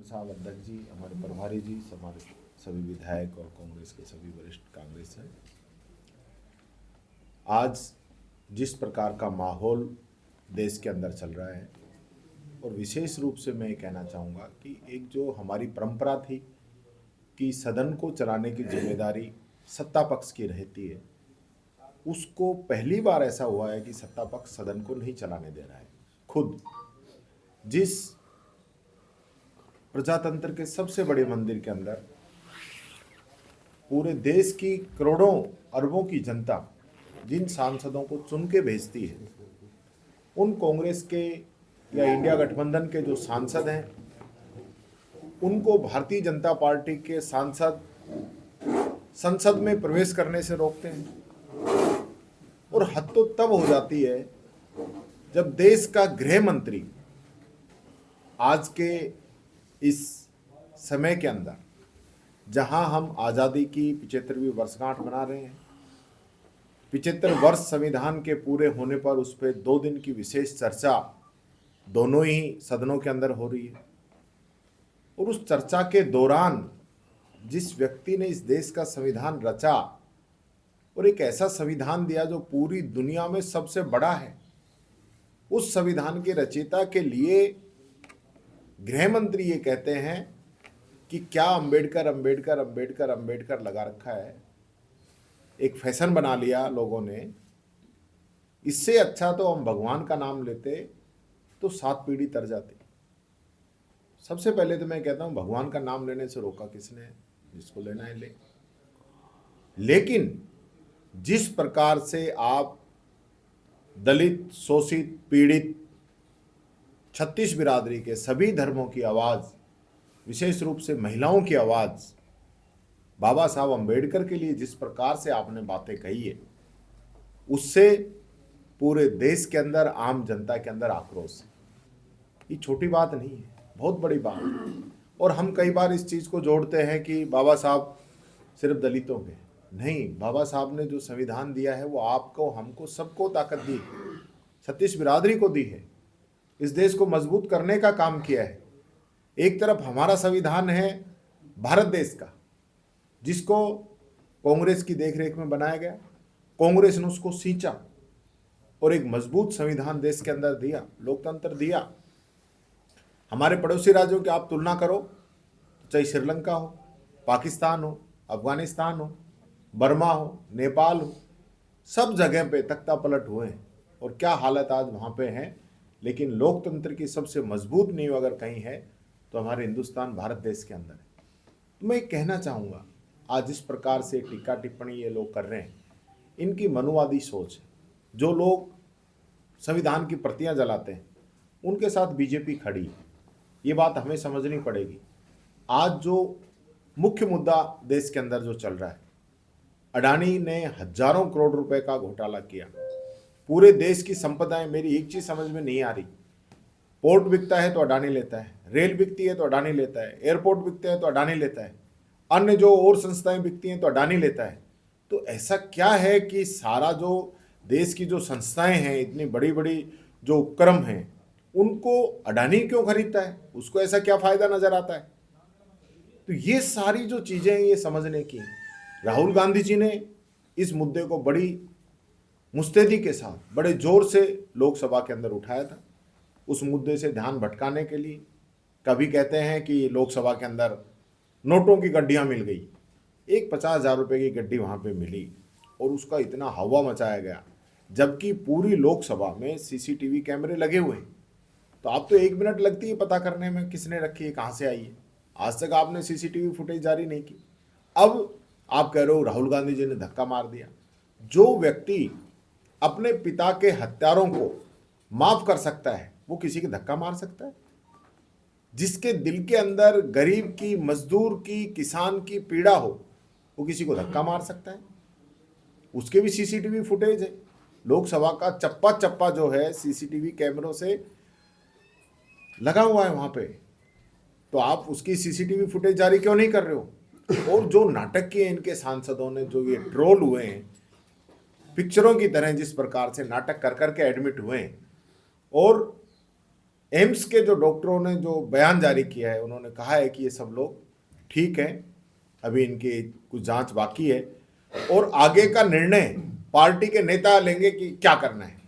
साहब अध्यक्ष जी, हमारे प्रभारी जी, हमारे सभी विधायक और कांग्रेस के सभी वरिष्ठ कांग्रेस हैं। आज जिस प्रकार का माहौल देश के अंदर चल रहा है, और विशेष रूप से मैं ये कहना चाहूँगा कि एक जो हमारी परंपरा थी कि सदन को चलाने की जिम्मेदारी सत्ता पक्ष की रहती है, उसको पहली बार ऐसा हुआ है कि सत्ता पक्ष सदन को नहीं चलाने दे रहा है। खुद जिस प्रजातंत्र के सबसे बड़े मंदिर के अंदर पूरे देश की करोड़ों अरबों की जनता जिन सांसदों को चुन के भेजती है, उन कांग्रेस के या इंडिया गठबंधन के जो सांसद हैं, उनको भारतीय जनता पार्टी के सांसद संसद में प्रवेश करने से रोकते हैं। और हद तो तब हो जाती है जब देश का गृह मंत्री आज के इस समय के अंदर, जहां हम आज़ादी की 75वीं वर्षगांठ मना रहे हैं, 75 वर्ष संविधान के पूरे होने पर उस पर 2 दिन की विशेष चर्चा दोनों ही सदनों के अंदर हो रही है। और उस चर्चा के दौरान जिस व्यक्ति ने इस देश का संविधान रचा और एक ऐसा संविधान दिया जो पूरी दुनिया में सबसे बड़ा है, उस संविधान के रचयिता के लिए गृह मंत्री ये कहते हैं कि क्या अंबेडकर अंबेडकर अंबेडकर अंबेडकर लगा रखा है, एक फैशन बना लिया लोगों ने। इससे अच्छा तो हम भगवान का नाम लेते तो 7 पीढ़ी तर जाती। सबसे पहले तो मैं कहता हूं, भगवान का नाम लेने से रोका किसने? जिसको लेना है ले। लेकिन जिस प्रकार से आप दलित, शोषित, पीड़ित, 36 बिरादरी के सभी धर्मों की आवाज़, विशेष रूप से महिलाओं की आवाज़, बाबा साहब अंबेडकर के लिए जिस प्रकार से आपने बातें कही है, उससे पूरे देश के अंदर, आम जनता के अंदर आक्रोश है। ये छोटी बात नहीं है, बहुत बड़ी बात है। और हम कई बार इस चीज़ को जोड़ते हैं कि बाबा साहब सिर्फ दलितों के नहीं, बाबा साहब ने जो संविधान दिया है वो आपको, हमको, सबको ताकत दी है, 36 बिरादरी को दी है, इस देश को मजबूत करने का काम किया है। एक तरफ हमारा संविधान है भारत देश का, जिसको कांग्रेस की देखरेख में बनाया गया, कांग्रेस ने उसको सींचा और एक मजबूत संविधान देश के अंदर दिया, लोकतंत्र दिया। हमारे पड़ोसी राज्यों की आप तुलना करो, चाहे श्रीलंका हो, पाकिस्तान हो, अफगानिस्तान हो, बर्मा हो, नेपाल हो, सब जगह पे तख्ता पलट हुए हैं और क्या हालत आज वहाँ पे है। लेकिन लोकतंत्र की सबसे मजबूत नींव अगर कहीं है तो हमारे हिंदुस्तान, भारत देश के अंदर है। तो मैं कहना चाहूँगा, आज इस प्रकार से टीका टिप्पणी ये लोग कर रहे हैं, इनकी मनुवादी सोच है। जो लोग संविधान की प्रतियां जलाते हैं, उनके साथ बीजेपी खड़ी है, ये बात हमें समझनी पड़ेगी। आज जो मुख्य मुद्दा देश के अंदर जो चल रहा है, अडानी ने हजारों करोड़ रुपए का घोटाला किया, पूरे देश की संपदाएं। मेरी एक चीज समझ में नहीं आ रही, पोर्ट बिकता है तो अडानी लेता है, रेल बिकती है तो अडानी लेता है, एयरपोर्ट बिकते हैं तो अडानी लेता है, अन्य जो और संस्थाएं बिकती हैं तो अडानी लेता है। तो ऐसा क्या है कि सारा जो देश की जो संस्थाएं हैं, इतनी बड़ी बड़ी जो उपक्रम हैं, उनको अडानी क्यों खरीदता है? उसको ऐसा क्या फायदा नजर आता है? तो ये सारी जो चीजें हैं, ये समझने की। राहुल गांधी जी ने इस मुद्दे को बड़ी मुस्तैदी के साथ, बड़े जोर से लोकसभा के अंदर उठाया था, उस मुद्दे से ध्यान भटकाने के लिए। कभी कहते हैं कि लोकसभा के अंदर नोटों की गड्डियां मिल गई, एक 50,000 रुपये की गड्डी वहाँ पे मिली और उसका इतना हवा मचाया गया, जबकि पूरी लोकसभा में सीसीटीवी कैमरे लगे हुए हैं। तो आप तो 1 मिनट लगती है पता करने में किसने रखी है, कहाँ से आई है। आज तक आपने सीसीटीवी फुटेज जारी नहीं की। अब आप कह रहे हो राहुल गांधी जी ने धक्का मार दिया। जो व्यक्ति अपने पिता के हत्यारों को माफ कर सकता है, वो किसी के धक्का मार सकता है? जिसके दिल के अंदर गरीब की, मजदूर की, किसान की पीड़ा हो, वो किसी को धक्का मार सकता है? उसके भी सीसीटीवी फुटेज है। लोकसभा का चप्पा चप्पा जो है सीसीटीवी कैमरों से लगा हुआ है वहां पे। तो आप उसकी सीसीटीवी फुटेज जारी क्यों नहीं कर रहे हो? और जो नाटक किए इनके सांसदों ने, जो ये ट्रोल हुए हैं पिक्चरों की तरह, जिस प्रकार से नाटक कर करके एडमिट हुए हैं, और एम्स के जो डॉक्टरों ने जो बयान जारी किया है, उन्होंने कहा है कि ये सब लोग ठीक हैं, अभी इनकी कुछ जांच बाकी है और आगे का निर्णय पार्टी के नेता लेंगे कि क्या करना है।